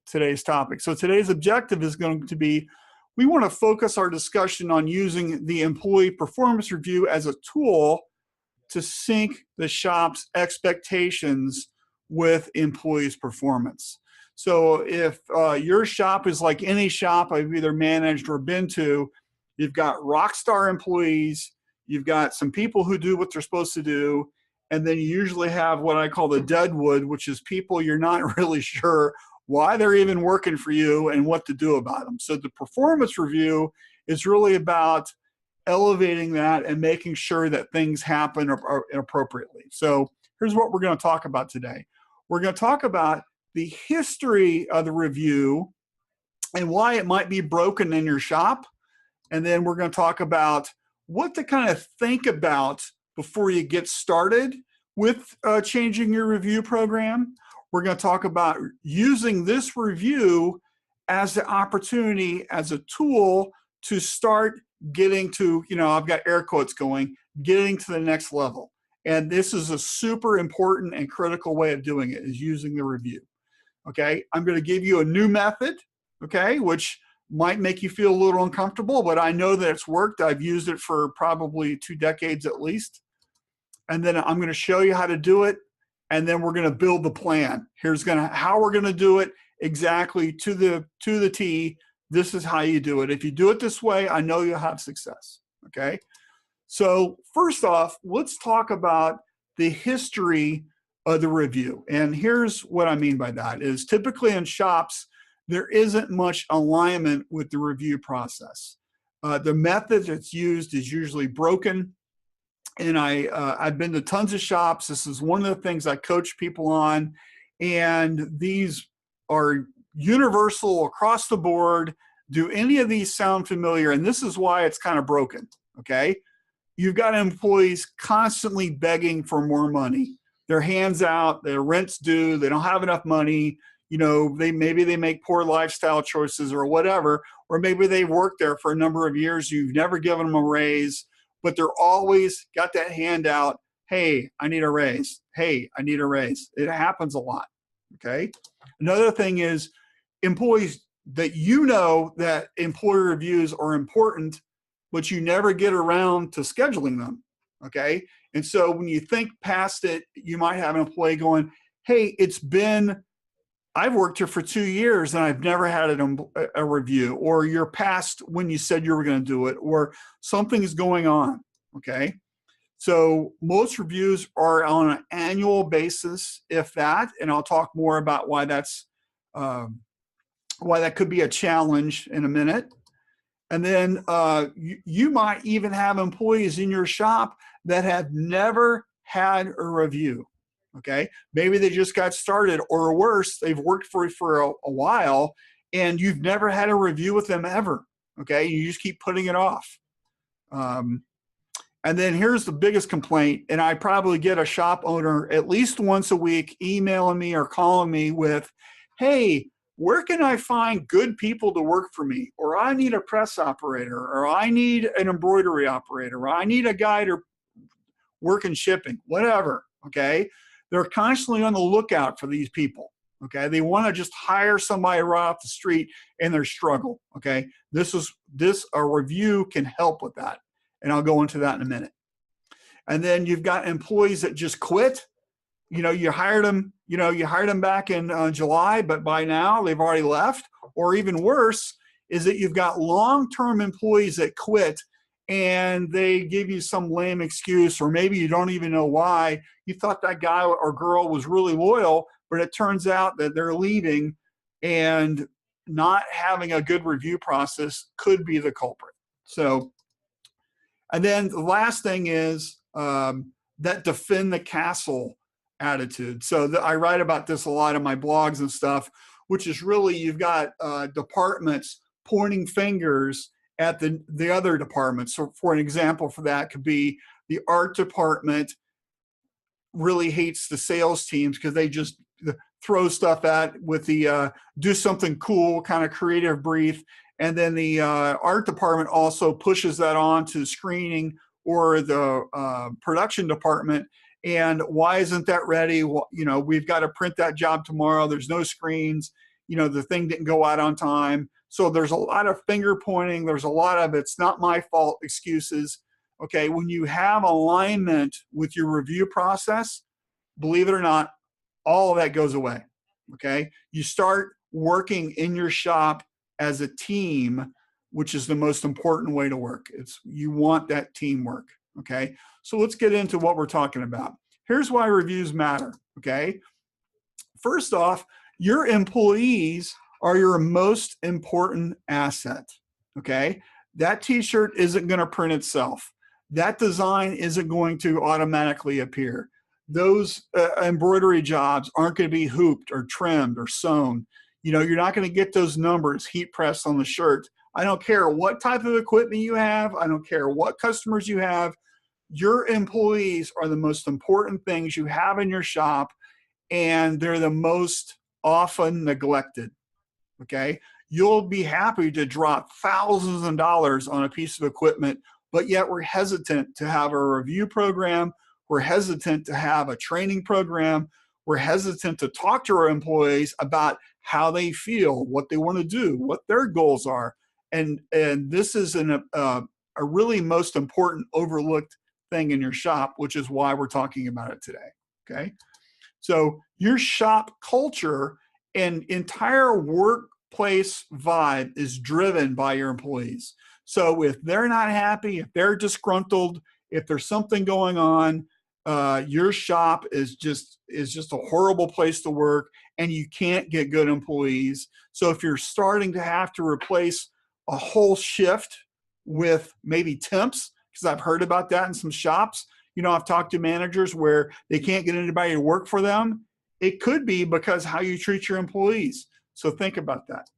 today's topic. So today's objective is going to be, we want to focus our discussion on using the employee performance review as a tool to sync the shop's expectations with employees' performance. So if your shop is like any shop I've either managed or been to, you've got rock star employees, you've got some people who do what they're supposed to do, and then you usually have what I call the deadwood, which is people you're not really sure why they're even working for you and what to do about them. So the performance review is really about elevating that and making sure that things happen appropriately. So here's what we're going to talk about today. We're going to talk about the history of the review and why it might be broken in your shop. And then we're going to talk about what to kind of think about before you get started with changing your review program. We're going to talk about using this review as the opportunity, as a tool to start getting to, I've got air quotes going, getting to the next level. And this is a super important and critical way of doing it, is using the review. Okay, I'm going to give you a new method, okay, which might make you feel a little uncomfortable, but I know that it's worked. I've used it for probably 2 decades at least. And then I'm going to show you how to do it. And then we're going to build the plan. Here's how we're going to do it exactly to the T. This is how you do it. If you do it this way, I know you'll have success. Okay. So first off, let's talk about the history of the review. And here's what I mean by that is typically in shops, there isn't much alignment with the review process. The method that's used is usually broken. And I've been to tons of shops. This is one of the things I coach people on. And these are universal across the board. Do any of these sound familiar? And this is why it's kind of broken, okay? You've got employees constantly begging for more money. Their hands out, their rent's due, they don't have enough money. Maybe they make poor lifestyle choices or whatever, or maybe they worked there for a number of years. You've never given them a raise, but they're always got that hand out. Hey, I need a raise. Hey, I need a raise. It happens a lot, okay? Another thing is employees that that employee reviews are important, but you never get around to scheduling them, okay? And so when you think past it, you might have an employee going, hey, I've worked here for 2 years and I've never had a review, or you're past when you said you were going to do it, or something is going on, okay? So most reviews are on an annual basis, if that, and I'll talk more about why that could be a challenge in a minute. And then you might even have employees in your shop that have never had a review. Okay, maybe they just got started, or worse, they've worked for a while and you've never had a review with them ever. Okay, you just keep putting it off. And then here's the biggest complaint, and I probably get a shop owner at least once a week emailing me or calling me with, hey, where can I find good people to work for me? Or I need a press operator, or I need an embroidery operator, or I need a guy to work in shipping, whatever, okay? They're constantly on the lookout for these people, okay? They want to just hire somebody right off the street in their struggle, okay? A review can help with that, and I'll go into that in a minute. And then you've got employees that just quit. You hired them back in July, but by now they've already left. Or even worse is that you've got long-term employees that quit and they give you some lame excuse, or maybe you don't even know why. You thought that guy or girl was really loyal, but it turns out that they're leaving, and not having a good review process could be the culprit. So, and then the last thing is that defend the castle attitude. So I write about this a lot in my blogs and stuff, which is really, you've got departments pointing fingers at the other departments. So for an example for that could be the art department really hates the sales teams because they just throw stuff at with the do something cool kind of creative brief. And then the art department also pushes that on to screening or the production department. And why isn't that ready? Well, we've got to print that job tomorrow. There's no screens. the thing didn't go out on time. So there's a lot of finger pointing. There's a lot of it's not my fault excuses. Okay, when you have alignment with your review process, believe it or not, all of that goes away. Okay, you start working in your shop as a team, which is the most important way to work. You want that teamwork. Okay, so let's get into what we're talking about. Here's why reviews matter. Okay, first off, your employees are your most important asset. Okay, that t-shirt isn't going to print itself. That design isn't going to automatically appear. Those embroidery jobs aren't going to be hooped or trimmed or sewn. You're not going to get those numbers heat pressed on the shirt. I don't care what type of equipment you have. I don't care what customers you have. Your employees are the most important things you have in your shop, and they're the most often neglected. Okay, you'll be happy to drop thousands of dollars on a piece of equipment, but yet we're hesitant to have a review program. We're hesitant to have a training program. We're hesitant to talk to our employees about how they feel, what they want to do, what their goals are. And this is a really most important overlooked thing in your shop, which is why we're talking about it today. Okay, so your shop culture and entire workplace vibe is driven by your employees. So if they're not happy, if they're disgruntled, if there's something going on, your shop is just a horrible place to work, and you can't get good employees. So if you're starting to have to replace a whole shift with maybe temps, because I've heard about that in some shops, I've talked to managers where they can't get anybody to work for them. It could be because how you treat your employees. So think about that.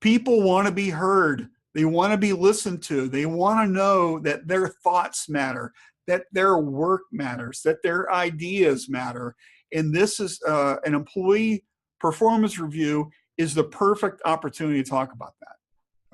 People want to be heard. They want to be listened to. They want to know that their thoughts matter, that their work matters, that their ideas matter. And this is an employee performance review is the perfect opportunity to talk about that.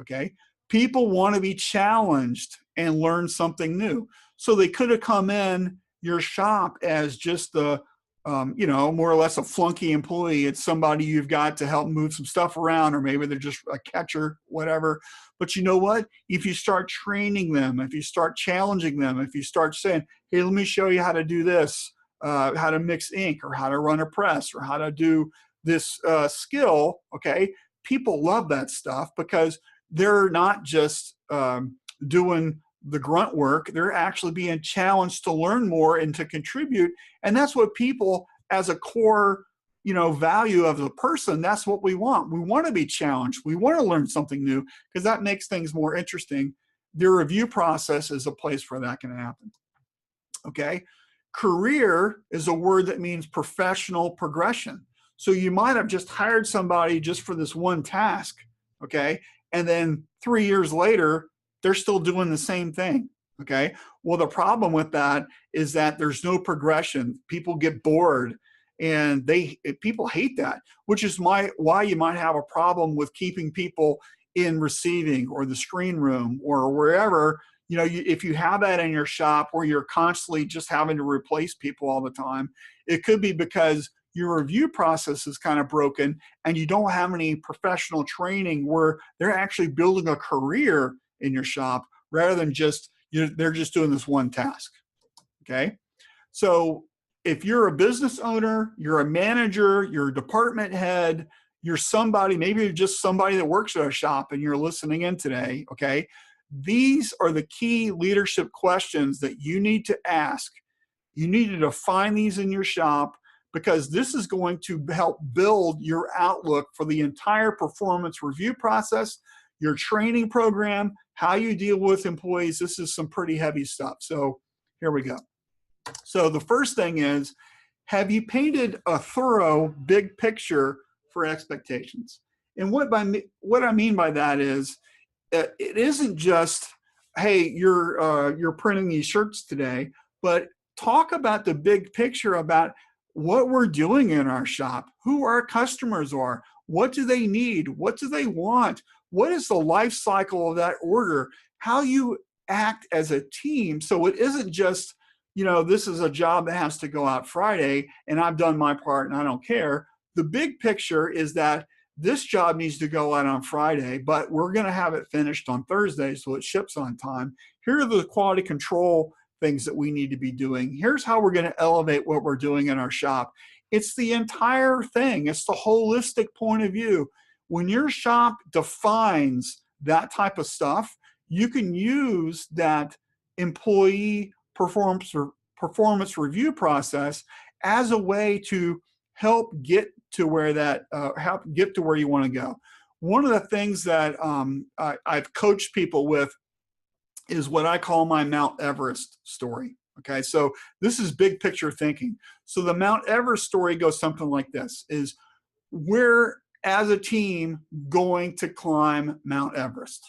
Okay, people want to be challenged and learn something new. So they could have come in your shop as just the more or less a flunky employee. It's somebody you've got to help move some stuff around, or maybe they're just a catcher, whatever. But you know what? If you start training them, if you start challenging them, if you start saying, hey, let me show you how to do this, how to mix ink, or how to run a press, or how to do this skill, okay? People love that stuff because they're not just doing the grunt work. They're actually being challenged to learn more and to contribute. And that's what people, as a core, value of the person, that's what we want. We want to be challenged. We want to learn something new because that makes things more interesting. The review process is a place where that can happen. Okay. Career is a word that means professional progression. So you might have just hired somebody just for this one task. Okay. And then 3 years later, they're still doing the same thing. Okay. Well, the problem with that is that there's no progression. People get bored, and people hate that, which is why you might have a problem with keeping people in receiving or the screen room or wherever. If you have that in your shop where you're constantly just having to replace people all the time, it could be because your review process is kind of broken and you don't have any professional training where they're actually building a career in your shop rather than they're just doing this one task. Okay. So if you're a business owner, you're a manager, you're a department head, you're somebody, maybe you're just somebody that works at a shop and you're listening in today. Okay. These are the key leadership questions that you need to ask. You need to define these in your shop, because this is going to help build your outlook for the entire performance review process, your training program, how you deal with employees. This is some pretty heavy stuff. So here we go. So the first thing is, have you painted a thorough big picture for expectations? And what I mean by that is, it isn't just, hey, you're printing these shirts today, but talk about the big picture about what we're doing in our shop, who our customers are, what do they need, what do they want, what is the life cycle of that order, how you act as a team. So it isn't just, this is a job that has to go out Friday and I've done my part and I don't care. The big picture is that this job needs to go out on Friday, but we're going to have it finished on Thursday so it ships on time. Here are the quality control things that we need to be doing. Here's how we're going to elevate what we're doing in our shop. It's the entire thing. It's the holistic point of view. When your shop defines that type of stuff, you can use that employee performance review process as a way to help get to where you want to go. One of the things that I've coached people with is what I call my Mount Everest story. Okay, so this is big picture thinking. So the Mount Everest story goes something like this: is we're as a team going to climb Mount Everest.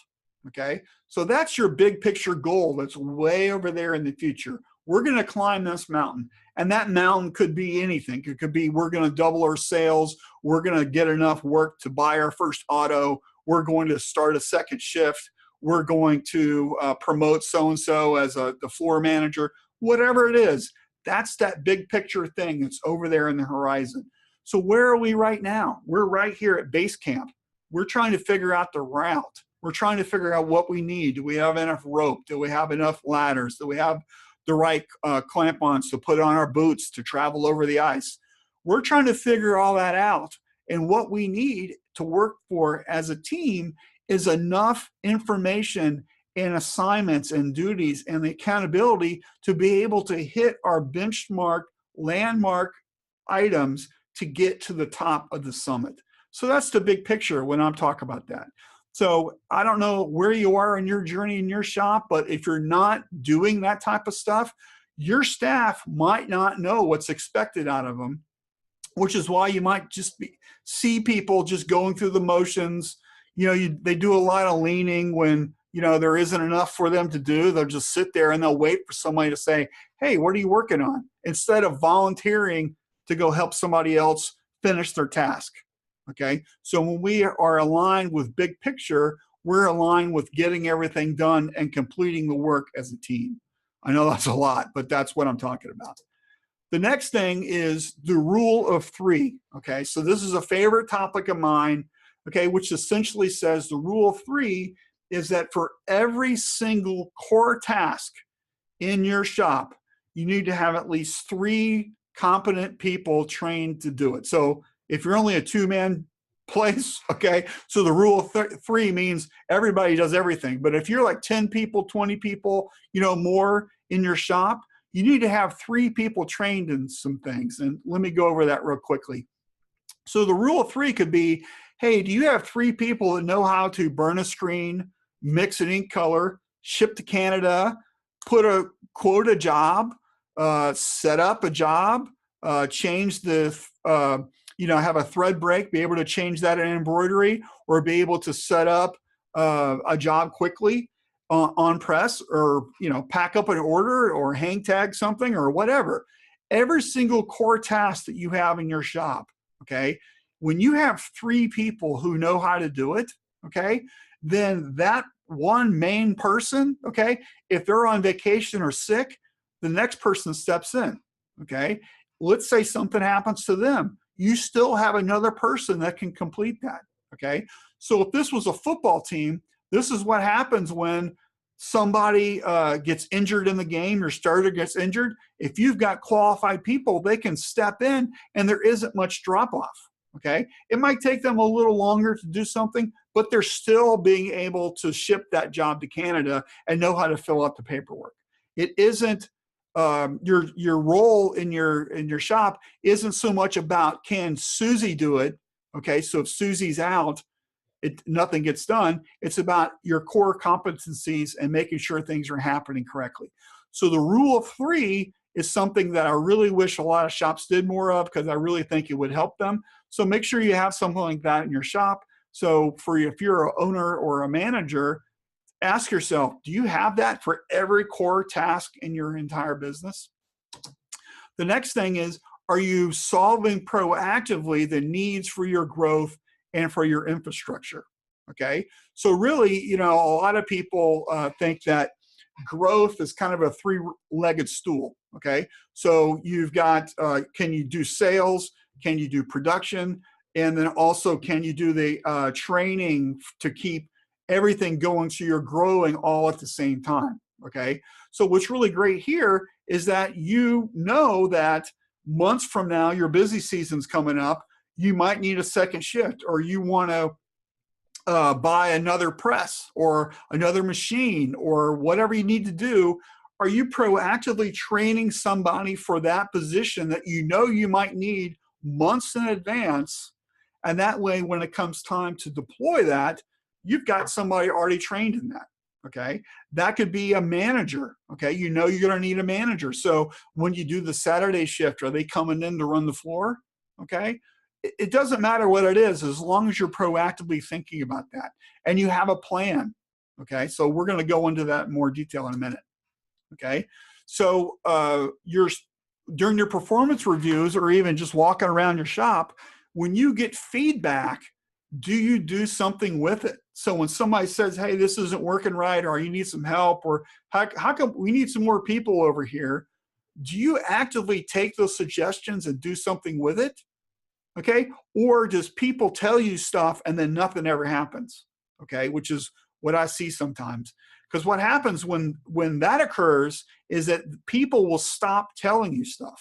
Okay, so that's your big picture goal that's way over there in the future. We're going to climb this mountain, and that mountain could be anything. It could be we're going to double our sales, we're going to get enough work to buy our first auto, we're going to start a second shift, we're going to promote so-and-so as the floor manager, whatever it is. That's that big picture thing that's over there in the horizon. So where are we right now? We're right here at base camp. We're trying to figure out the route. We're trying to figure out what we need. Do we have enough rope? Do we have enough ladders? Do we have the right clamp-ons to put on our boots to travel over the ice? We're trying to figure all that out. And what we need to work for as a team is enough information and assignments and duties and the accountability to be able to hit our benchmark landmark items to get to the top of the summit. So that's the big picture when I'm talking about that. So I don't know where you are in your journey in your shop, but if you're not doing that type of stuff, your staff might not know what's expected out of them, which is why you might just see people just going through the motions. They do a lot of leaning when, there isn't enough for them to do. They'll just sit there and they'll wait for somebody to say, hey, what are you working on? Instead of volunteering to go help somebody else finish their task. Okay, so when we are aligned with big picture, we're aligned with getting everything done and completing the work as a team. I know that's a lot, but that's what I'm talking about. The next thing is the rule of three. Okay, so this is a favorite topic of mine, okay, which essentially says the rule of three is that for every single core task in your shop, you need to have at least 3 competent people trained to do it. So if you're only a 2-man place, okay, so the rule of 3 means everybody does everything. But if you're like 10 people, 20 people, more in your shop, you need to have 3 people trained in some things. And let me go over that real quickly. So the rule of 3 could be, hey, do you have 3 people that know how to burn a screen, mix an ink color, ship to Canada, quote a job, set up a job, change the, have a thread break, be able to change that in embroidery, or be able to set up a job quickly on press, or, pack up an order or hang tag something or whatever. Every single core task that you have in your shop, okay, when you have 3 people who know how to do it, okay, then that one main person, okay, if they're on vacation or sick, the next person steps in, okay? Let's say something happens to them. You still have another person that can complete that, okay? So if this was a football team, this is what happens when somebody gets injured in the game, your starter gets injured. If you've got qualified people, they can step in and there isn't much drop-off, okay? It might take them a little longer to do something, but they're still being able to ship that job to Canada and know how to fill out the paperwork. It isn't your role in your shop isn't so much about, can Susie do it? Okay, so if Susie's out, nothing gets done. It's about your core competencies and making sure things are happening correctly. So the rule of 3 is something that I really wish a lot of shops did more of, because I really think it would help them. So make sure you have something like that in your shop. So if you're an owner or a manager, ask yourself, do you have that for every core task in your entire business? The next thing is, are you solving proactively the needs for your growth and for your infrastructure? Okay, so really, a lot of people think that growth is kind of a 3-legged stool. Okay, so you've got, can you do sales? Can you do production? And then also, can you do the training to keep everything going so you're growing all at the same time? Okay. So what's really great here is that you know that months from now, your busy season's coming up, you might need a second shift, or you want to buy another press or another machine or whatever you need to do. Are you proactively training somebody for that position that you know you might need months in advance? And that way, when it comes time to deploy that, you've got somebody already trained in that. Okay. That could be a manager. Okay. You know you're going to need a manager. So when you do the Saturday shift, are they coming in to run the floor? Okay. It doesn't matter what it is, as long as you're proactively thinking about that and you have a plan. Okay. So we're going to go into that in more detail in a minute. Okay. So during your performance reviews, or even just walking around your shop, when you get feedback, do you do something with it? So when somebody says, hey, this isn't working right, or you need some help, or how come we need some more people over here, do you actively take those suggestions and do something with it? Okay. Or does people tell you stuff and then nothing ever happens? Okay. Which is what I see sometimes. Because what happens when that occurs is that people will stop telling you stuff.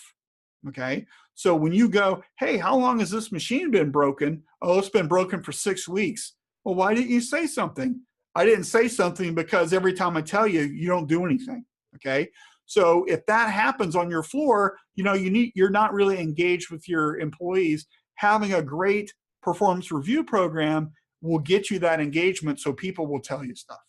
Okay. So when you go, hey, how long has this machine been broken? Oh, it's been broken for 6 weeks. Well, why didn't you say something? I didn't say something because every time I tell you, you don't do anything. Okay. So if that happens on your floor, you're not really engaged with your employees. Having a great performance review program will get you that engagement, so people will tell you stuff.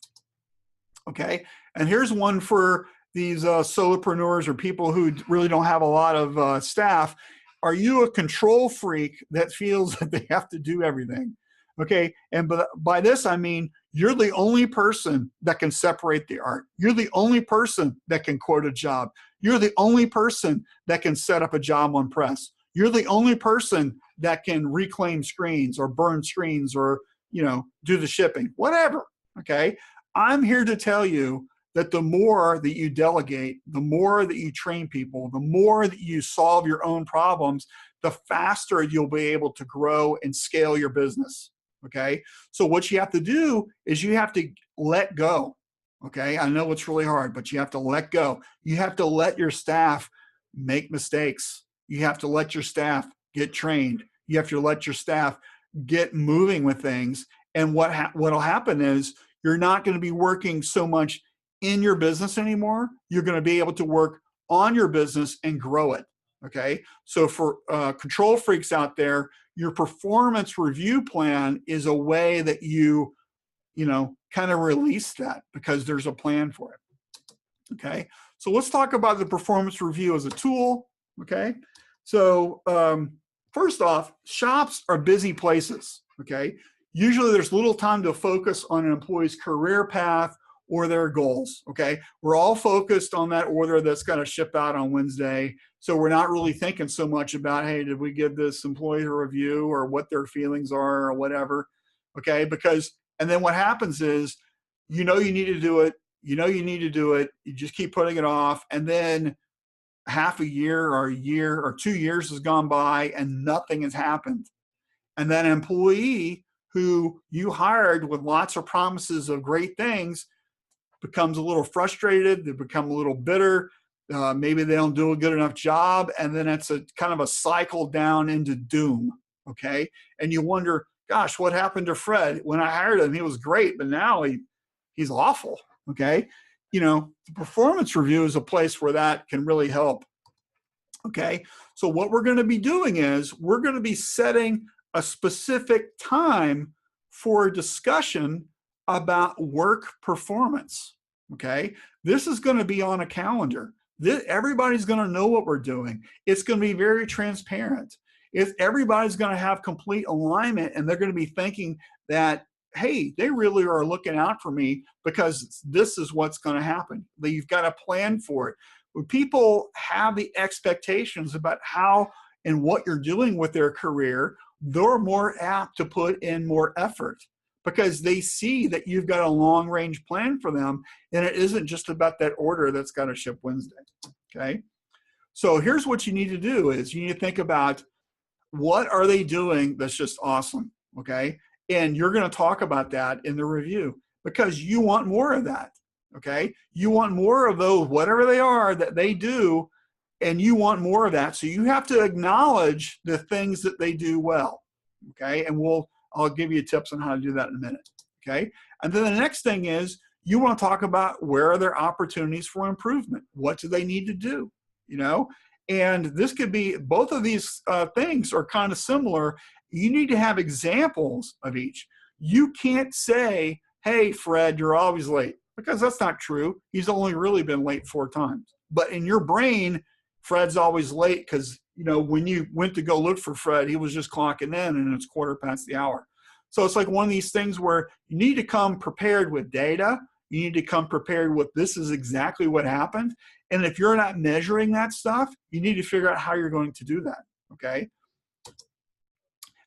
Okay. And here's one for these solopreneurs or people who really don't have a lot of staff. Are you a control freak that feels that they have to do everything? Okay. And by this, I mean, you're the only person that can separate the art. You're the only person that can quote a job. You're the only person that can set up a job on press. You're the only person that can reclaim screens or burn screens or, do the shipping, whatever. Okay. I'm here to tell you that the more that you delegate, the more that you train people, the more that you solve your own problems, the faster you'll be able to grow and scale your business. Okay. So what you have to do is you have to let go. Okay. I know it's really hard, but you have to let go. You have to let your staff make mistakes. You have to let your staff get trained. You have to let your staff get moving with things. And what'll happen is you're not going to be working so much in your business anymore. You're going to be able to work on your business and grow it. Okay. So for control freaks out there, your performance review plan is a way that you kind of release that because there's a plan for it. Okay. So let's talk about the performance review as a tool. Okay. So first off, shops are busy places. Okay. Usually there's little time to focus on an employee's career path or their goals. Okay. We're all focused on that order that's going to ship out on Wednesday. So we're not really thinking so much about, hey, did we give this employee a review or what their feelings are or whatever. Okay. And then what happens is, you need to do it. You need to do it. You just keep putting it off. And then half a year or 2 years has gone by and nothing has happened. And that employee who you hired with lots of promises of great things becomes a little frustrated. They become a little bitter. Maybe they don't do a good enough job. And then it's a kind of a cycle down into doom. Okay. And you wonder, gosh, what happened to Fred? When I hired him, he was great, but now he's awful. Okay. The performance review is a place where that can really help. Okay. So what we're going to be doing is we're going to be setting a specific time for a discussion about work performance. Okay. This is going to be on a calendar. Everybody's going to know what we're doing. It's going to be very transparent. Everybody's going to have complete alignment, and they're going to be thinking that, hey, they really are looking out for me because this is what's going to happen. You've got a plan for it. When people have the expectations about how and what you're doing with their career, they're more apt to put in more effort because they see that you've got a long range plan for them, and it isn't just about that order that's got to ship Wednesday. Okay. So here's what you need to do is you need to think about what are they doing that's just awesome, okay? And you're going to talk about that in the review because you want more of that, okay? You want more of those, whatever they are that they do, and you want more of that. So you have to acknowledge the things that they do well, okay? And I'll give you tips on how to do that in a minute, okay? And then the next thing is you want to talk about where are there opportunities for improvement? What do they need to do, you know? And this could be, both of these things are kind of similar. You need to have examples of each. You can't say, hey, Fred, you're always late, because that's not true. He's only really been late 4 times. But in your brain, Fred's always late because, you know, when you went to go look for Fred, he was just clocking in and it's 1/4 past the hour. So it's like one of these things where you need to come prepared with data. You need to come prepared with this is exactly what happened. And if you're not measuring that stuff, you need to figure out how you're going to do that, okay?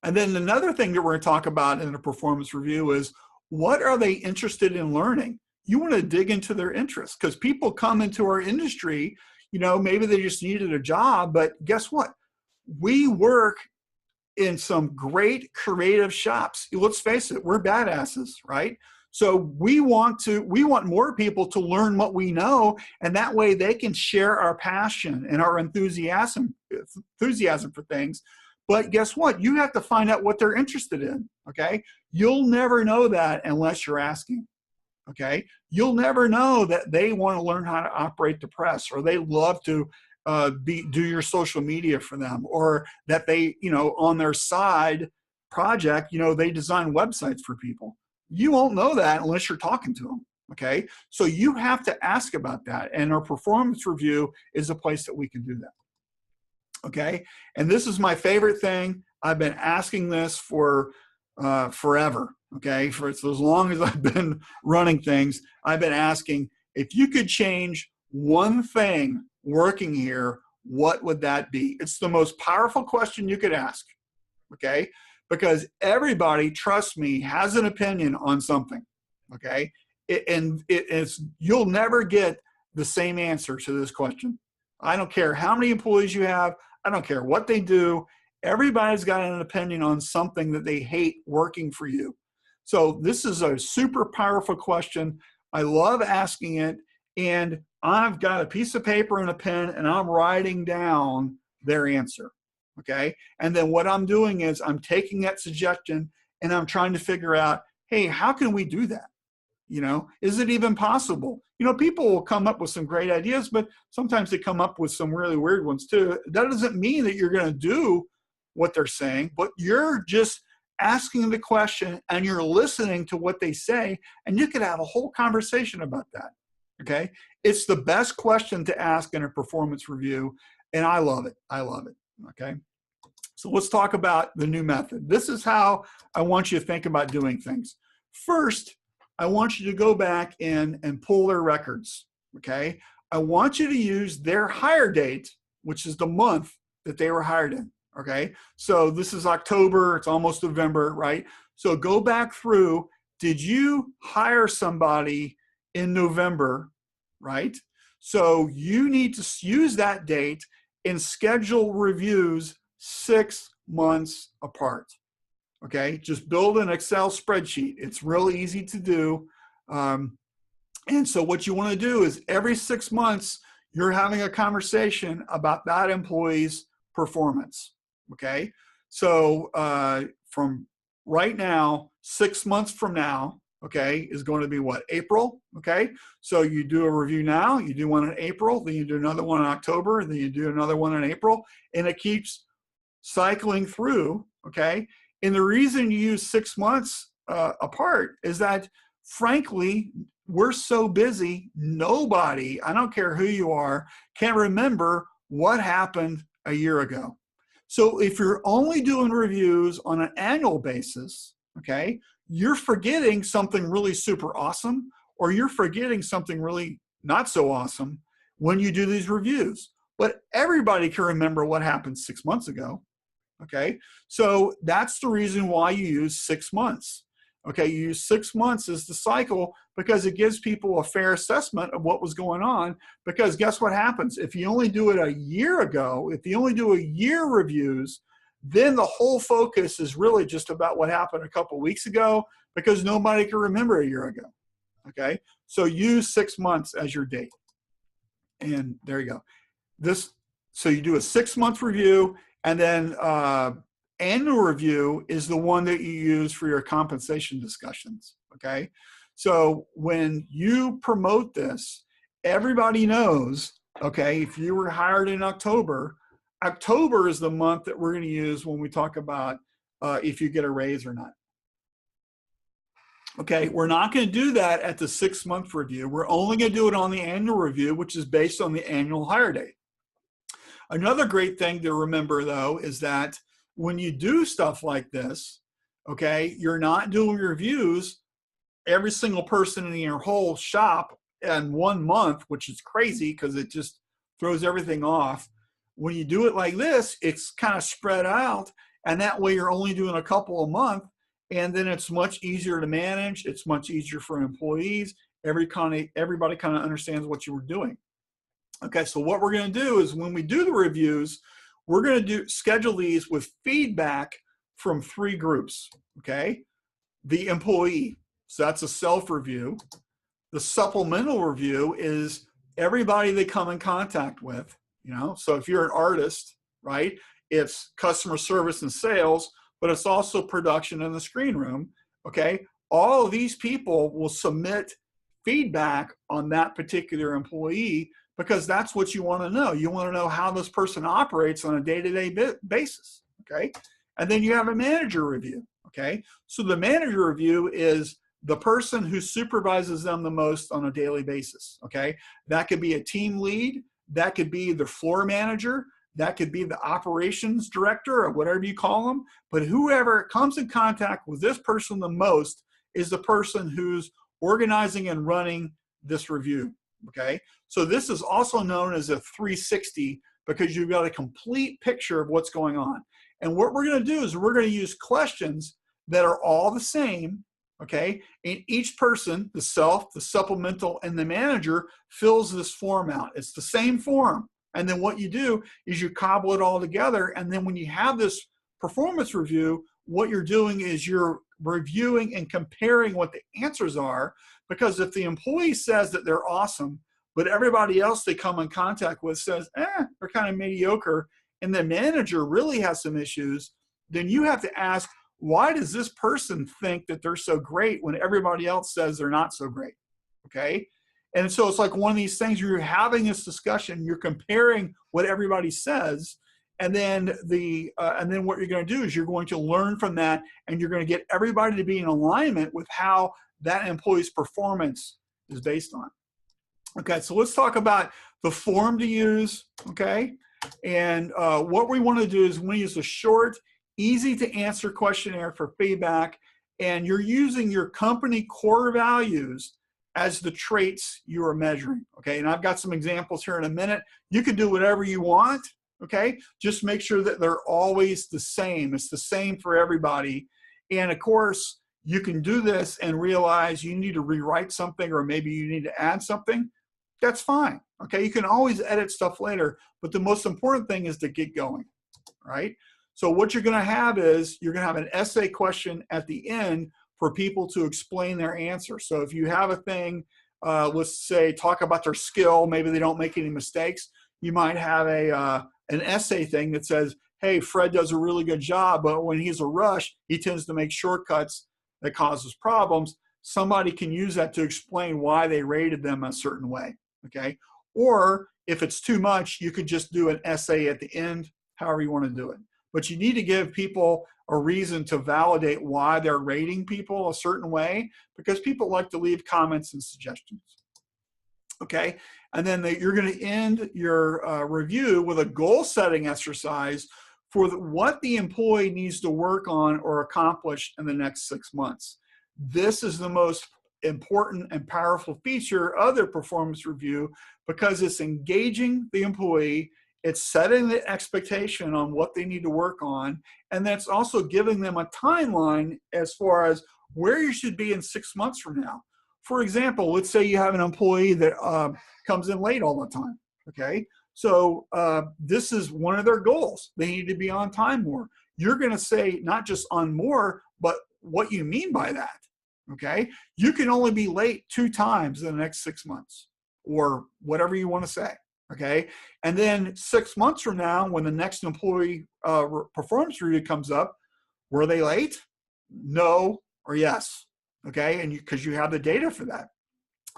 And then another thing that we're going to talk about in a performance review is what are they interested in learning? You want to dig into their interests because people come into our industry, you know, maybe they just needed a job, but guess what? We work in some great creative shops. Let's face it, we're badasses, right? So we want more people to learn what we know, and that way they can share our passion and our enthusiasm for things. But guess what? You have to find out what they're interested in, okay? You'll never know that unless you're asking, okay? You'll never know that they want to learn how to operate the press, or they love to do your social media for them, or that they, you know, on their side project, you know, they design websites for people. You won't know that unless you're talking to them, okay? So you have to ask about that, and our performance review is a place that we can do that, okay? And this is my favorite thing. I've been asking this for forever, okay? For as long as I've been running things, I've been asking, if you could change one thing working here, what would that be? It's the most powerful question you could ask, okay? Because everybody, trust me, has an opinion on something, okay? You'll never get the same answer to this question. I don't care how many employees you have. I don't care what they do. Everybody's got an opinion on something that they hate working for you. So this is a super powerful question. I love asking it, and I've got a piece of paper and a pen, and I'm writing down their answer. Okay. And then what I'm doing is I'm taking that suggestion and I'm trying to figure out, hey, how can we do that? You know, is it even possible? You know, people will come up with some great ideas, but sometimes they come up with some really weird ones too. That doesn't mean that you're going to do what they're saying, but you're just asking the question and you're listening to what they say, and you could have a whole conversation about that. Okay. It's the best question to ask in a performance review, and I love it. I love it. Okay, so let's talk about the new method. This is how I want you to think about doing things. First, I want you to go back in and pull their records, okay? I want you to use their hire date, which is the month that they were hired in, okay? So this is October, it's almost November, right? So go back through, did you hire somebody in November, right? So you need to use that date and schedule reviews 6 months apart, okay? Just build an Excel spreadsheet. It's really easy to do. And so what you want to do is every 6 months, you're having a conversation about that employee's performance, okay? So from right now, 6 months from now, okay, is going to be what? April, okay? So you do a review now, you do one in April, then you do another one in October, then you do another one in April, and it keeps cycling through, okay? And the reason you use 6 months apart is that, frankly, we're so busy, nobody, I don't care who you are, can remember what happened a year ago. So if you're only doing reviews on an annual basis, okay, you're forgetting something really super awesome, or you're forgetting something really not so awesome when you do these reviews. But everybody can remember what happened 6 months ago, okay? So that's the reason why you use 6 months. Okay, you use 6 months as the cycle because it gives people a fair assessment of what was going on. Because guess what happens? If you only do it a year ago, if you only do a year reviews, then the whole focus is really just about what happened a couple of weeks ago, because nobody can remember a year ago. Okay, so use 6 months as your date. And there you go. So you do a 6-month review, and then annual review is the one that you use for your compensation discussions. Okay, so when you promote this, everybody knows, okay, if you were hired in October, October is the month that we're going to use when we talk about if you get a raise or not. Okay, we're not going to do that at the 6-month review. We're only going to do it on the annual review, which is based on the annual hire date. Another great thing to remember, though, is that when you do stuff like this, okay, you're not doing reviews every single person in your whole shop in 1 month, which is crazy because it just throws everything off. When you do it like this, it's kind of spread out, and that way you're only doing a couple a month. And then it's much easier to manage. It's much easier for employees. Everybody kind of understands what you were doing. Okay, so what we're going to do is when we do the reviews, we're going to schedule these with feedback from 3 groups. Okay, the employee, so that's a self-review. The supplemental review is everybody they come in contact with. So if you're an artist, right, it's customer service and sales, but it's also production in the screen room, okay? All of these people will submit feedback on that particular employee because that's what you want to know. You want to know how this person operates on a day-to-day basis, okay? And then you have a manager review, okay? So the manager review is the person who supervises them the most on a daily basis, okay? That could be a team lead, that could be the floor manager, that could be the operations director or whatever you call them, but whoever comes in contact with this person the most is the person who's organizing and running this review, okay? So this is also known as a 360 because you've got a complete picture of what's going on. And what we're gonna do is we're gonna use questions that are all the same, okay? And each person, the self, the supplemental, and the manager fills this form out. It's the same form. And then what you do is you cobble it all together. And then when you have this performance review, what you're doing is you're reviewing and comparing what the answers are. Because if the employee says that they're awesome, but everybody else they come in contact with says, they're kind of mediocre, and the manager really has some issues, then you have to ask, why does this person think that they're so great when everybody else says they're not so great, okay? And so it's like one of these things where you're having this discussion, you're comparing what everybody says, and then what you're going to do is you're going to learn from that, and you're going to get everybody to be in alignment with how that employee's performance is based on. Okay, so let's talk about the form to use, okay? And what we want to do is we want to use a short, easy to answer questionnaire for feedback, and you're using your company core values as the traits you are measuring, okay? And I've got some examples here in a minute. You can do whatever you want, okay? Just make sure that they're always the same. It's the same for everybody. And of course, you can do this and realize you need to rewrite something or maybe you need to add something. That's fine, okay? You can always edit stuff later, but the most important thing is to get going, right? So what you're gonna have is you're gonna have an essay question at the end for people to explain their answer. So if you have a thing, let's say talk about their skill, maybe they don't make any mistakes, you might have an essay thing that says, hey, Fred does a really good job, but when he's a rush, he tends to make shortcuts that causes problems. Somebody can use that to explain why they rated them a certain way, okay? Or if it's too much, you could just do an essay at the end, however you want to do it. But you need to give people a reason to validate why they're rating people a certain way, because people like to leave comments and suggestions. Okay, and then you're going to end your review with a goal setting exercise for what the employee needs to work on or accomplish in the next 6 months. This is the most important and powerful feature of their performance review because it's engaging the employee, it's setting the expectation on what they need to work on, and that's also giving them a timeline as far as where you should be in 6 months from now. For example, let's say you have an employee that comes in late all the time, okay? So this is one of their goals. They need to be on time more. you're going to say not just on more, but what you mean by that. Okay. You can only be late 2 times in the next 6 months, or whatever you want to say. Okay. And then 6 months from now, when the next employee performance review comes up, were they late? No or yes. Okay. And because you have the data for that.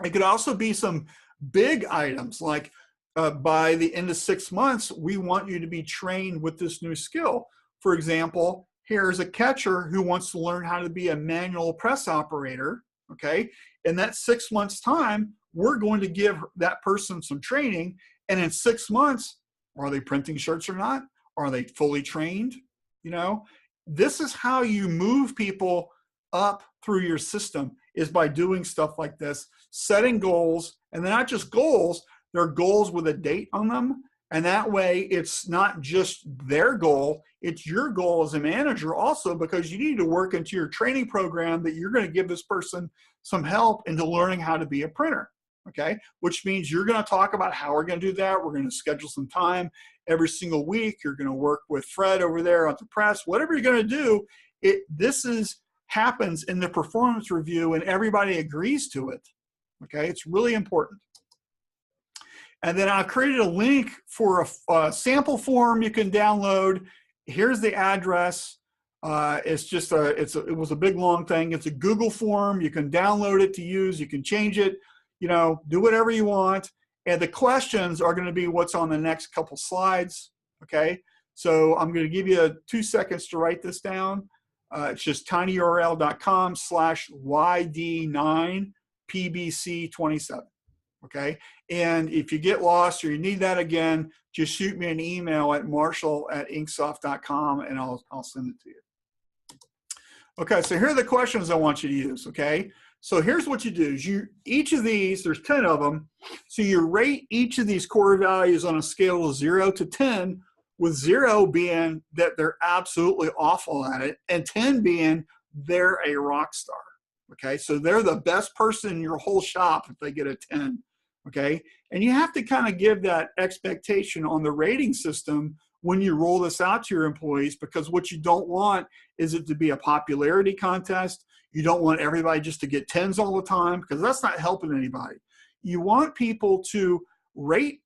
It could also be some big items like by the end of 6 months, we want you to be trained with this new skill. For example, here's a catcher who wants to learn how to be a manual press operator. Okay. In that 6 months time, we're going to give that person some training. And in 6 months, are they printing shirts or not? Are they fully trained? You know, this is how you move people up through your system, is by doing stuff like this, setting goals. And they're not just goals, they're goals with a date on them. And that way it's not just their goal, it's your goal as a manager also, because you need to work into your training program that you're going to give this person some help into learning how to be a printer. Okay, which means you're going to talk about how we're going to do that. We're going to schedule some time every single week. You're going to work with Fred over there at the press. Whatever you're going to do, happens in the performance review, and everybody agrees to it. Okay, it's really important. And then I created a link for a sample form you can download. Here's the address. It was a big long thing. It's a Google form. You can download it to use. You can change it. You know, do whatever you want. And the questions are going to be what's on the next couple slides. Okay, so I'm going to give you 2 seconds to write this down. It's just tinyurl.com/YD9PBC27. Okay, and if you get lost or you need that again, just shoot me an email at marshall@inksoft.com and I'll send it to you. Okay, so here are the questions I want you to use. Okay, so here's what you do: each of these, there's 10 of them. So you rate each of these core values on a scale of 0 to 10, with 0 being that they're absolutely awful at it, and 10 being they're a rock star. Okay, so they're the best person in your whole shop if they get a 10. Okay, and you have to kind of give that expectation on the rating system when you roll this out to your employees, because what you don't want is it to be a popularity contest. You don't want everybody just to get 10s all the time, because that's not helping anybody. You want people to rate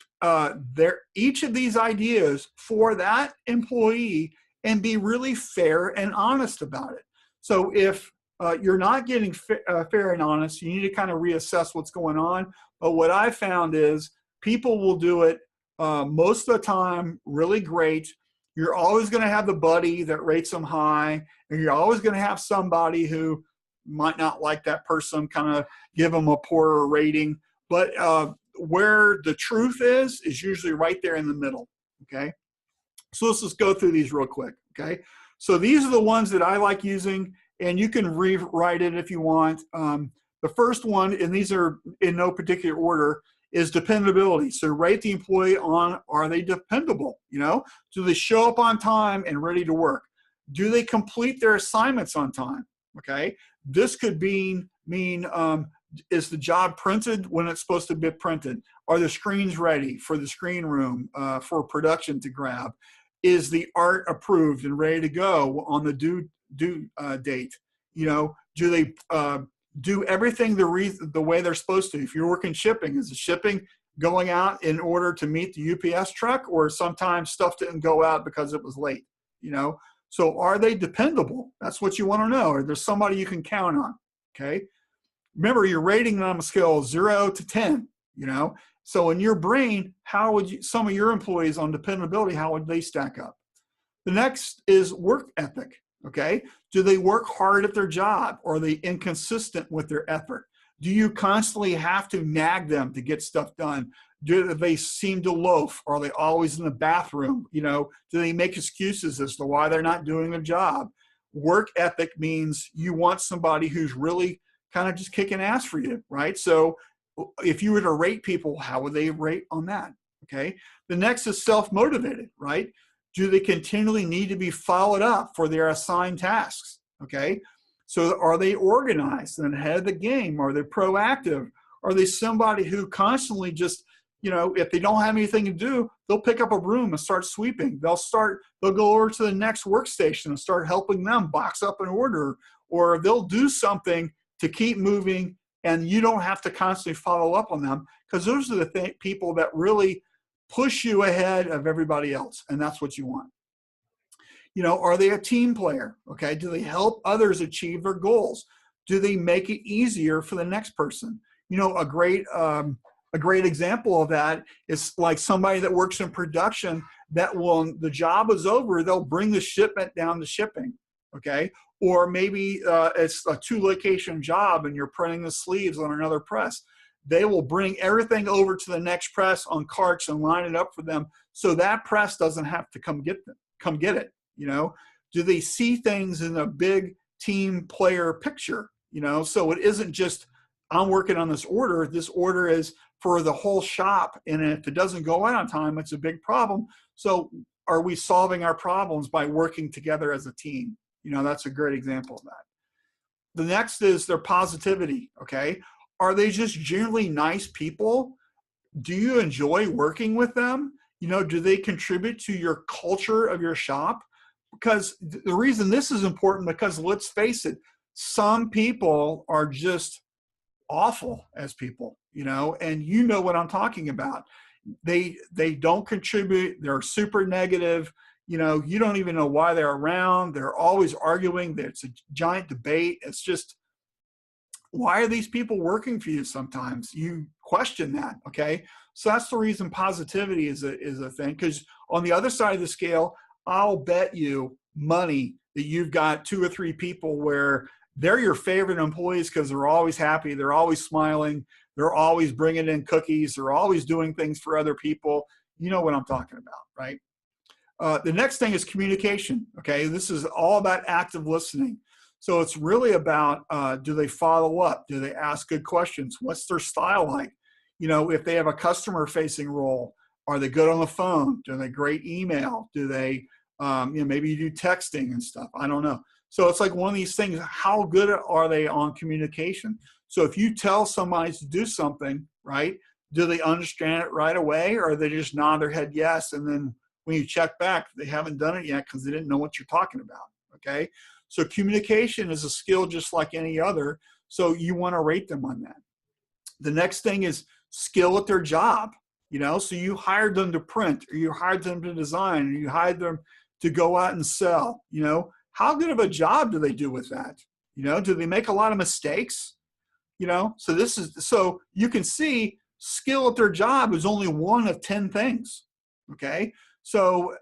each of these ideas for that employee and be really fair and honest about it. So if you're not getting fair and honest, you need to kind of reassess what's going on. But what I found is people will do it most of the time really great. You're always going to have the buddy that rates them high, and you're always going to have somebody who might not like that person, kind of give them a poorer rating. But where the truth is usually right there in the middle. Okay, so let's just go through these real quick. Okay, so these are the ones that I like using, and you can rewrite it if you want. The first one, and these are in no particular order, is dependability. So rate the employee on, are they dependable? You know, do they show up on time and ready to work? Do they complete their assignments on time? Okay, this could mean is the job printed when it's supposed to be printed? Are the screens ready for the screen room for production to grab? Is the art approved and ready to go on the due date? You know, do they do everything the way they're supposed to? If you're working shipping, is the shipping going out in order to meet the UPS truck, or sometimes stuff didn't go out because it was late? You know, so are they dependable? That's what you want to know. Or there's somebody you can count on. Okay. Remember, you're rating them on a scale of 0 to 10, you know? So in your brain, how would some of your employees on dependability, how would they stack up? The next is work ethic, okay? Do they work hard at their job? Or are they inconsistent with their effort? Do you constantly have to nag them to get stuff done? Do they seem to loaf? Are they always in the bathroom? You know, do they make excuses as to why they're not doing their job? Work ethic means you want somebody who's really kind of just kicking ass for you, right? So if you were to rate people, how would they rate on that? Okay. The next is self-motivated, right? Do they continually need to be followed up for their assigned tasks? Okay. So are they organized and ahead of the game? Are they proactive? Are they somebody who constantly just if they don't have anything to do, they'll pick up a broom and start sweeping. They'll go over to the next workstation and start helping them box up an order, or they'll do something to keep moving, and you don't have to constantly follow up on them, because those are the people that really push you ahead of everybody else, and that's what you want. Are they a team player? Okay, do they help others achieve their goals? Do they make it easier for the next person? A great example of that is like somebody that works in production that when the job is over, they'll bring the shipment down to shipping, okay? Or maybe it's a 2-location job and you're printing the sleeves on another press. They will bring everything over to the next press on carts and line it up for them, so that press doesn't have to come get it. Do they see things in a big team player picture? So it isn't just, I'm working on this order. This order is for the whole shop, and if it doesn't go out on time, it's a big problem. So are we solving our problems by working together as a team? That's a great example of that. The next is their positivity, okay? Are they just generally nice people? Do you enjoy working with them? Do they contribute to your culture of your shop? Because the reason this is important, because let's face it, some people are just awful as people, and you know what I'm talking about. They don't contribute. They're super negative. You don't even know why they're around. They're always arguing. It's a giant debate. It's just, why are these people working for you? Sometimes you question that, okay? So that's the reason positivity is a thing, because on the other side of the scale, I'll bet you money that you've got 2 or 3 people where they're your favorite employees because they're always happy, they're always smiling, they're always bringing in cookies, they're always doing things for other people. You know what I'm talking about, right? The next thing is communication, okay? This is all about active listening. So it's really about, do they follow up? Do they ask good questions? What's their style like? If they have a customer-facing role, are they good on the phone? Do they great email? Do they, maybe you do texting and stuff? I don't know. So it's like one of these things, how good are they on communication? So if you tell somebody to do something, right, do they understand it right away, or they just nod their head yes, and then when you check back, they haven't done it yet because they didn't know what you're talking about, okay? So communication is a skill just like any other, so you want to rate them on that. The next thing is skill at their job, so you hired them to print, or you hired them to design, or you hired them to go out and sell, how good of a job do they do with that? Do they make a lot of mistakes? So you can see skill at their job is only one of 10 things, okay? So,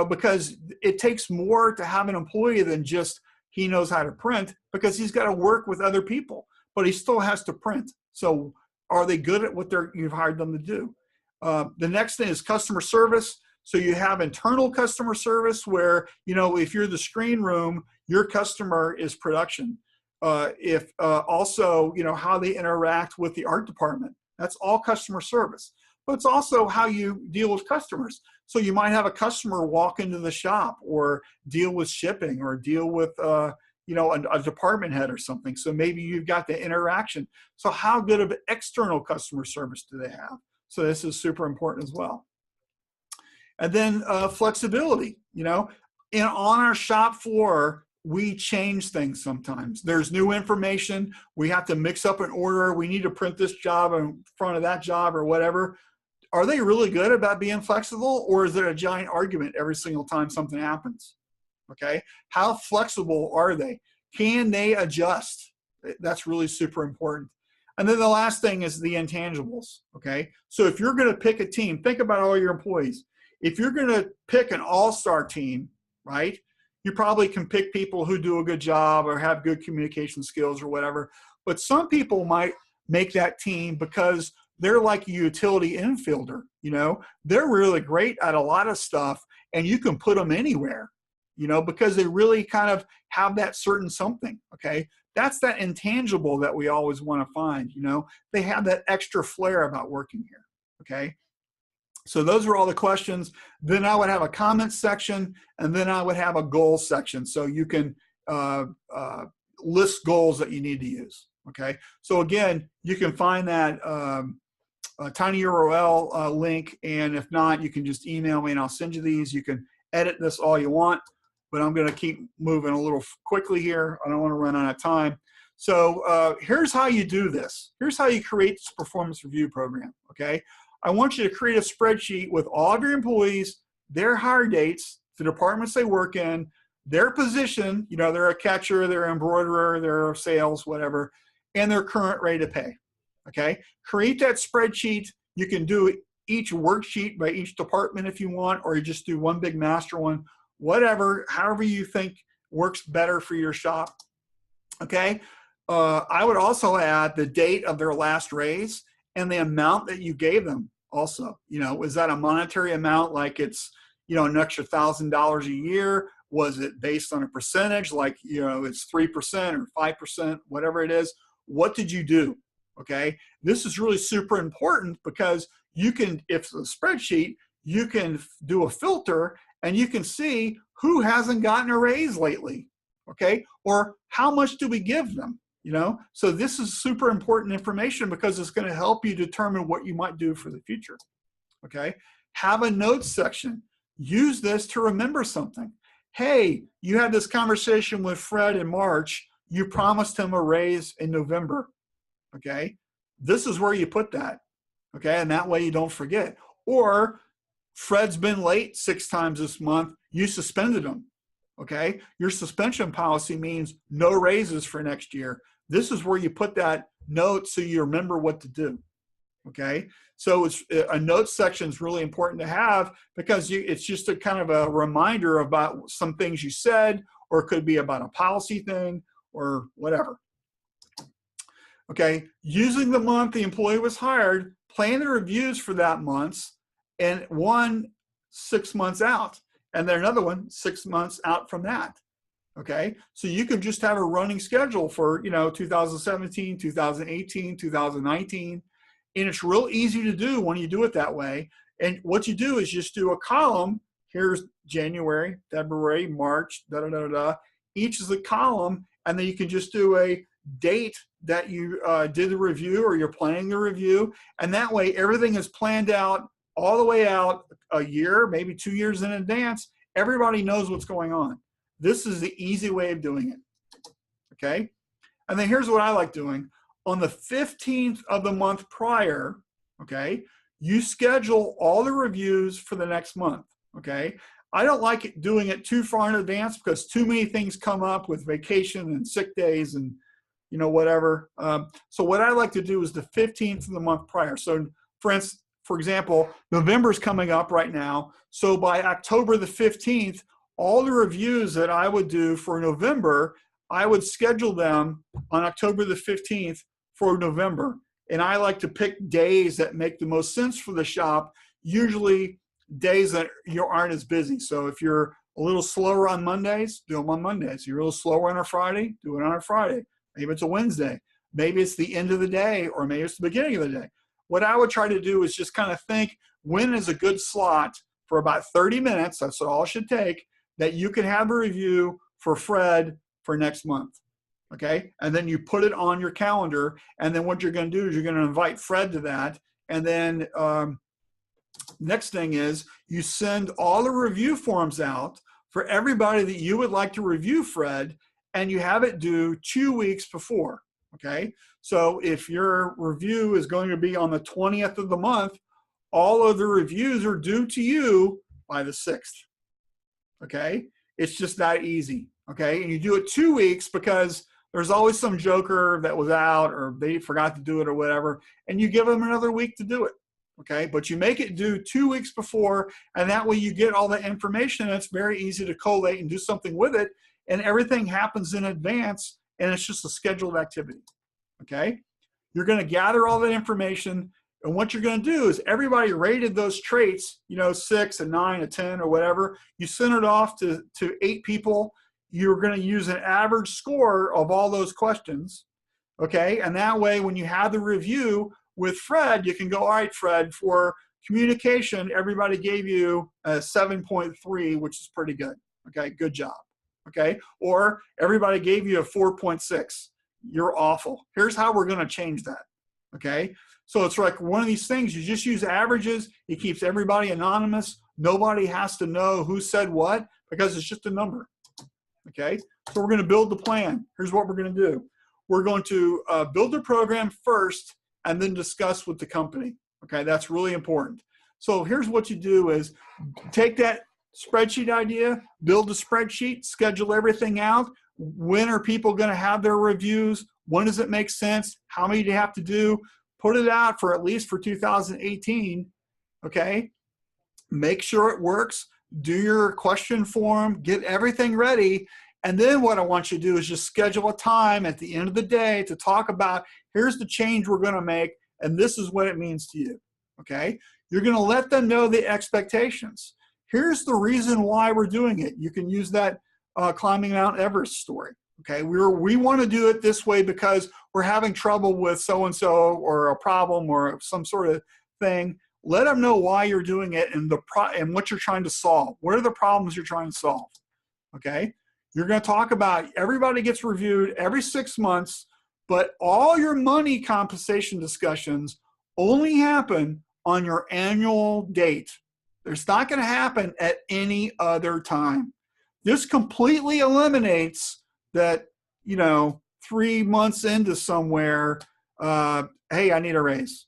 because it takes more to have an employee than just he knows how to print, because he's got to work with other people, but he still has to print. So are they good at what you've hired them to do? The next thing is customer service. So you have internal customer service where, if you're the screen room, your customer is production. Also, how they interact with the art department, that's all customer service. But it's also how you deal with customers. So you might have a customer walk into the shop, or deal with shipping, or deal with, a department head or something. So maybe you've got the interaction. So how good of external customer service do they have? So this is super important as well. And then flexibility, on our shop floor, we change things sometimes. There's new information. We have to mix up an order. We need to print this job in front of that job or whatever. Are they really good about being flexible, or is it a giant argument every single time something happens? Okay. How flexible are they? Can they adjust? That's really super important. And then the last thing is the intangibles. Okay. So if you're going to pick a team, think about all your employees. If you're going to pick an all-star team, right, you probably can pick people who do a good job or have good communication skills or whatever. But some people might make that team because they're like a utility infielder. They're really great at a lot of stuff, and you can put them anywhere, because they really kind of have that certain something. Okay. That's that intangible that we always want to find. They have that extra flair about working here. Okay. So those are all the questions. Then I would have a comment section, and then I would have a goal section. So you can list goals that you need to use. Okay. So again, you can find that tiny URL link, and if not, you can just email me and I'll send you these. You can edit this all you want, but I'm going to keep moving a little quickly here. I don't want to run out of time. So here's how you do this. Here's how you create this performance review program, okay? I want you to create a spreadsheet with all of your employees, their hire dates, the departments they work in, their position, you know, they're a catcher, they're an embroiderer, they're sales, whatever, and their current rate of pay, okay? Create that spreadsheet. You can do each worksheet by each department if you want, or you just do one big master one, whatever, however you think works better for your shop, okay? I would also add the date of their last raise and the amount that you gave them also. You know, was that a monetary amount, like it's, you know, an extra $1,000 a year? Was it based on a percentage, like, you know, it's 3% or 5%, whatever it is? What did you do? Okay, this is really super important because you can, if it's a spreadsheet, you can do a filter and you can see who hasn't gotten a raise lately, okay? Or how much do we give them, you know? So this is super important information because it's going to help you determine what you might do for the future, okay? Have a notes section. Use this to remember something. Hey, you had this conversation with Fred in March. You promised him a raise in November, okay? This is where you put that, okay? And that way you don't forget. Or Fred's been late 6 times this month. You suspended him, okay? Your suspension policy means no raises for next year. This is where you put that note so you remember what to do, okay? So it's, a notes section is really important to have because it's just a kind of a reminder about some things you said, or it could be about a policy thing or whatever. Okay, using the month the employee was hired, plan the reviews for that month, and one 6 months out, and then another one 6 months out from that. Okay, so you could just have a running schedule for, you know, 2017, 2018, 2019, and it's real easy to do when you do it that way. And what you do is just do a column. Here's January, February, March, da da da da. Each is a column, and then you can just do a date that you did the review or you're planning the review, and that way everything is planned out all the way out a year, maybe 2 years in advance. Everybody knows what's going on. This is the easy way of doing it, okay? And then here's what I like doing. On the 15th of the month prior, okay, you schedule all the reviews for the next month, okay? I don't like doing it too far in advance because too many things come up with vacation and sick days and, you know, whatever. So what I like to do is the 15th of the month prior. So for example, November's coming up right now. So by October the 15th, all the reviews that I would do for November, I would schedule them on October the 15th for November. And I like to pick days that make the most sense for the shop, usually days that you aren't as busy. So if you're a little slower on Mondays, do them on Mondays. You're a little slower on a Friday, do it on a Friday. Maybe it's a Wednesday. Maybe it's the end of the day, or maybe it's the beginning of the day. What I would try to do is just kind of think, when is a good slot for about 30 minutes, that's all it should take, that you can have a review for Fred for next month, okay? And then you put it on your calendar, and then what you're going to do is you're going to invite Fred to that, and then next thing is you send all the review forms out for everybody that you would like to review Fred, and you have it due 2 weeks before, okay? So if your review is going to be on the 20th of the month, all of the reviews are due to you by the 6th, okay? It's just that easy, okay? And you do it 2 weeks because there's always some joker that was out or they forgot to do it or whatever, and you give them another week to do it, okay? But you make it due 2 weeks before, and that way you get all the information, and it's very easy to collate and do something with it, and everything happens in advance, and it's just a scheduled activity, okay? You're going to gather all that information, and what you're going to do is everybody rated those traits, you know, 6, a 9, a 10, or whatever. You send it off to 8 people. You're going to use an average score of all those questions, okay? And that way, when you have the review with Fred, you can go, all right, Fred, for communication, everybody gave you a 7.3, which is pretty good, okay? Good job, okay? Or everybody gave you a 4.6. You're awful. Here's how we're going to change that, okay? So it's like one of these things, you just use averages, it keeps everybody anonymous, nobody has to know who said what, because it's just a number, okay? So we're gonna build the plan. Here's what we're gonna do. We're going to build the program first and then discuss with the company, okay? That's really important. So here's what you do is take that spreadsheet idea, build a spreadsheet, schedule everything out. When are people gonna have their reviews? When does it make sense? How many do you have to do? Put it out for at least for 2018, okay? Make sure it works. Do your question form, get everything ready. And then what I want you to do is just schedule a time at the end of the day to talk about, here's the change we're gonna make, and this is what it means to you, okay? You're gonna let them know the expectations. Here's the reason why we're doing it. You can use that climbing Mount Everest story, okay? We wanna do it this way because we're having trouble with so-and-so or a problem or some sort of thing. Let them know why you're doing it and what you're trying to solve. What are the problems you're trying to solve, okay? You're gonna talk about everybody gets reviewed every 6 months, but all your money compensation discussions only happen on your annual date. It's not gonna happen at any other time. This completely eliminates that, 3 months into somewhere, hey, I need a raise.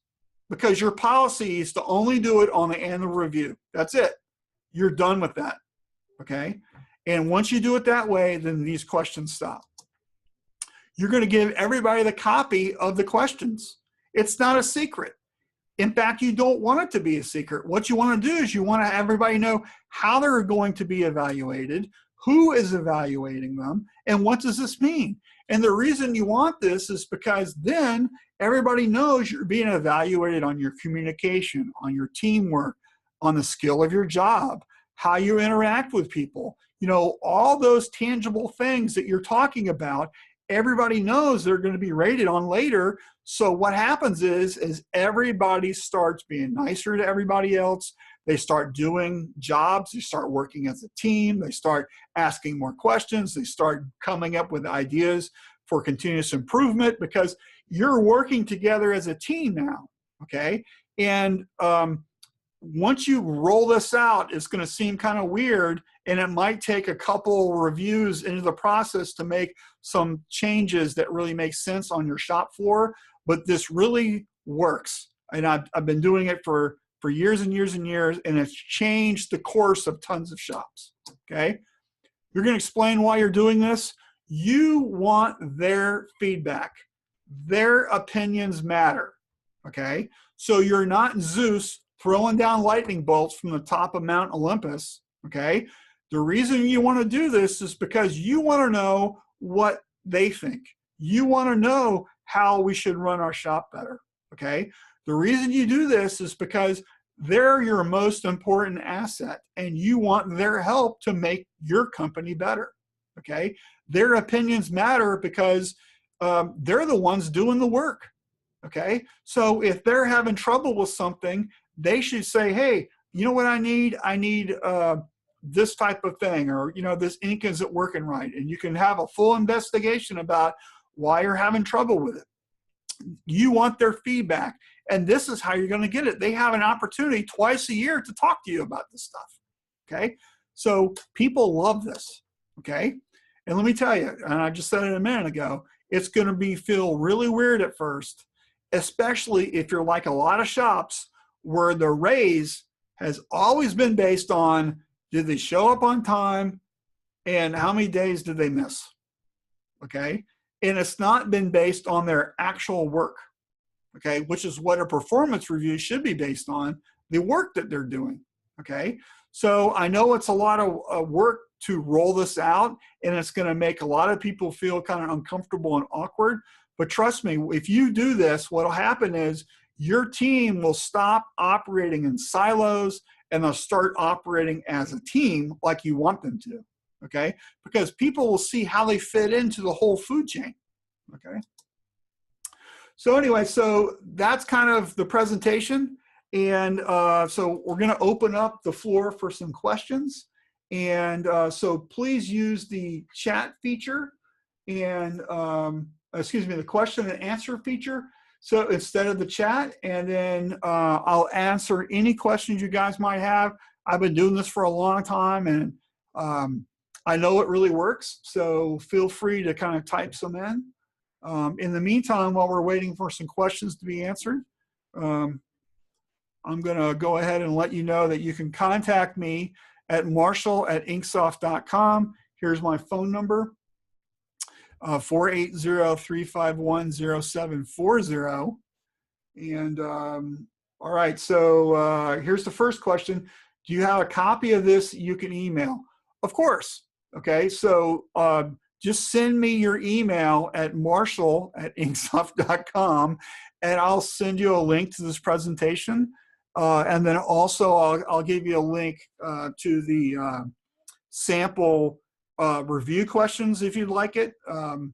Because your policy is to only do it on the annual review. That's it. You're done with that, okay? And once you do it that way, then these questions stop. You're gonna give everybody the copy of the questions. It's not a secret. In fact, you don't want it to be a secret. What you wanna do is you wanna have everybody know how they're going to be evaluated, who is evaluating them, and what does this mean? And the reason you want this is because then everybody knows you're being evaluated on your communication, on your teamwork, on the skill of your job, how you interact with people. All those tangible things that you're talking about, everybody knows they're going to be rated on later. So what happens is everybody starts being nicer to everybody else. They start doing jobs. They start working as a team. They start asking more questions. They start coming up with ideas for continuous improvement because you're working together as a team now, okay? And once you roll this out, it's going to seem kind of weird, and it might take a couple reviews into the process to make some changes that really make sense on your shop floor, but this really works. And I've been doing it for years and years and years, and it's changed the course of tons of shops, okay? You're going to explain why you're doing this. You want their feedback. Their opinions matter, okay? So you're not Zeus throwing down lightning bolts from the top of Mount Olympus, okay? The reason you want to do this is because you want to know what they think. You want to know how we should run our shop better, okay? The reason you do this is because they're your most important asset and you want their help to make your company better, okay? Their opinions matter because they're the ones doing the work, okay? So if they're having trouble with something, they should say, hey, you know what I need? I need this type of thing, or, this ink isn't working right. And you can have a full investigation about why you're having trouble with it. You want their feedback. And this is how you're going to get it. They have an opportunity twice a year to talk to you about this stuff, okay? So people love this, okay? And let me tell you, and I just said it a minute ago, it's going to feel really weird at first, especially if you're like a lot of shops where the raise has always been based on, did they show up on time and how many days did they miss, okay? And it's not been based on their actual work, okay, which is what a performance review should be based on, the work that they're doing, okay? So I know it's a lot of work to roll this out, and it's going to make a lot of people feel kind of uncomfortable and awkward, but trust me, if you do this, what'll happen is your team will stop operating in silos and they'll start operating as a team like you want them to, okay? Because people will see how they fit into the whole food chain, okay? So anyway, so that's kind of the presentation. And so we're going to open up the floor for some questions. And so please use the chat feature and, excuse me, the question and answer feature. So instead of the chat, and then I'll answer any questions you guys might have. I've been doing this for a long time, and I know it really works. So feel free to kind of type some in. In the meantime, while we're waiting for some questions to be answered, I'm going to go ahead and let you know that you can contact me at marshall@inksoft.com. Here's my phone number, 480-351-0740. And all right, so here's the first question. Do you have a copy of this you can email? Of course. Okay, so just send me your email at marshall@inksoft.com, and I'll send you a link to this presentation. And then also I'll give you a link to the sample review questions if you'd like it. I'm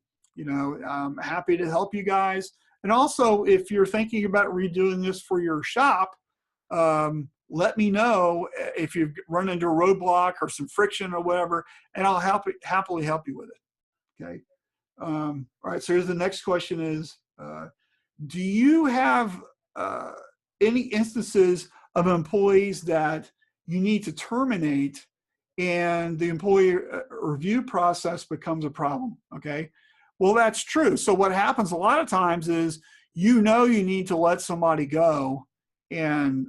happy to help you guys. And also, if you're thinking about redoing this for your shop, let me know if you've run into a roadblock or some friction or whatever, and I'll happily help you with it. Okay. All right. So here's the next question: is do you have any instances of employees that you need to terminate, and the employee review process becomes a problem? Okay. Well, that's true. So what happens a lot of times is you need to let somebody go, and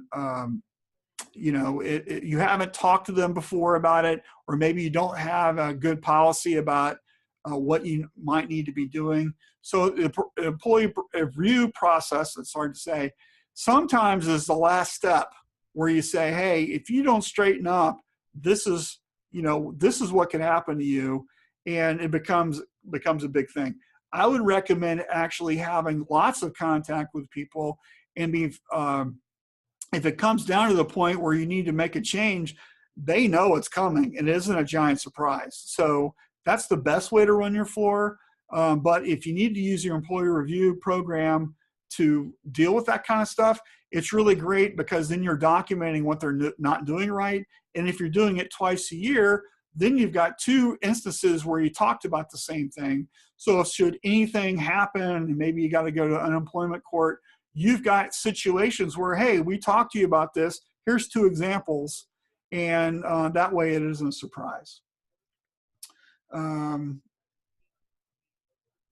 you haven't talked to them before about it, or maybe you don't have a good policy about what you might need to be doing. So the employee review process, it's hard to say, sometimes is the last step where you say, hey, if you don't straighten up, this is what can happen to you, and it becomes a big thing. I would recommend actually having lots of contact with people, and if it comes down to the point where you need to make a change, they know it's coming and it isn't a giant surprise. So that's the best way to run your floor. But if you need to use your employee review program to deal with that kind of stuff, it's really great, because then you're documenting what they're not doing right. And if you're doing it twice a year, then you've got two instances where you talked about the same thing. So if should anything happen, and maybe you got to go to unemployment court, you've got situations where, hey, we talked to you about this. Here's two examples. And that way it isn't a surprise.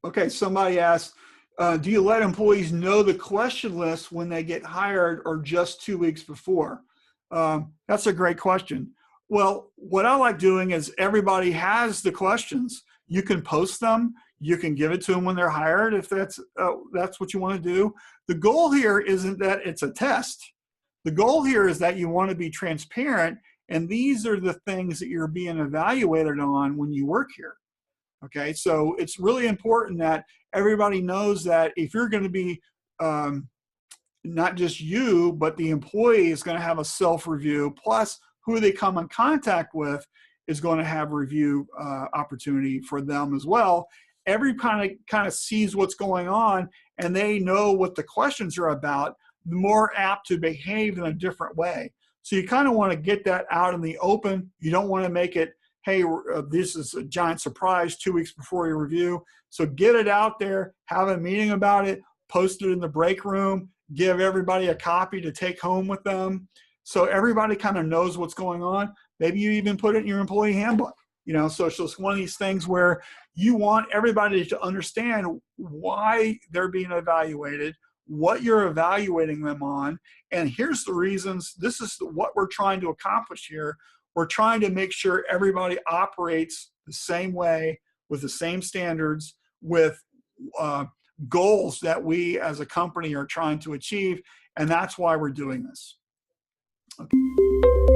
Okay, somebody asked, do you let employees know the question list when they get hired, or just 2 weeks before? That's a great question. Well, what I like doing is everybody has the questions. You can post them. You can give it to them when they're hired if that's what you want to do. The goal here isn't that it's a test. The goal here is that you want to be transparent, and these are the things that you're being evaluated on when you work here. Okay, so it's really important that everybody knows that if you're going to be not just you, but the employee is going to have a self-review, plus who they come in contact with is going to have review opportunity for them as well. Every kind of sees what's going on, and they know what the questions are about, the more apt to behave in a different way. So you kind of want to get that out in the open. You don't want to make it, hey, this is a giant surprise 2 weeks before your review. So get it out there, have a meeting about it, post it in the break room, give everybody a copy to take home with them, so everybody kind of knows what's going on. Maybe you even put it in your employee handbook. So it's just one of these things where you want everybody to understand why they're being evaluated, what you're evaluating them on, and here's the reasons. This is what we're trying to accomplish here. We're trying to make sure everybody operates the same way, with the same standards, with goals that we as a company are trying to achieve, and that's why we're doing this. Okay.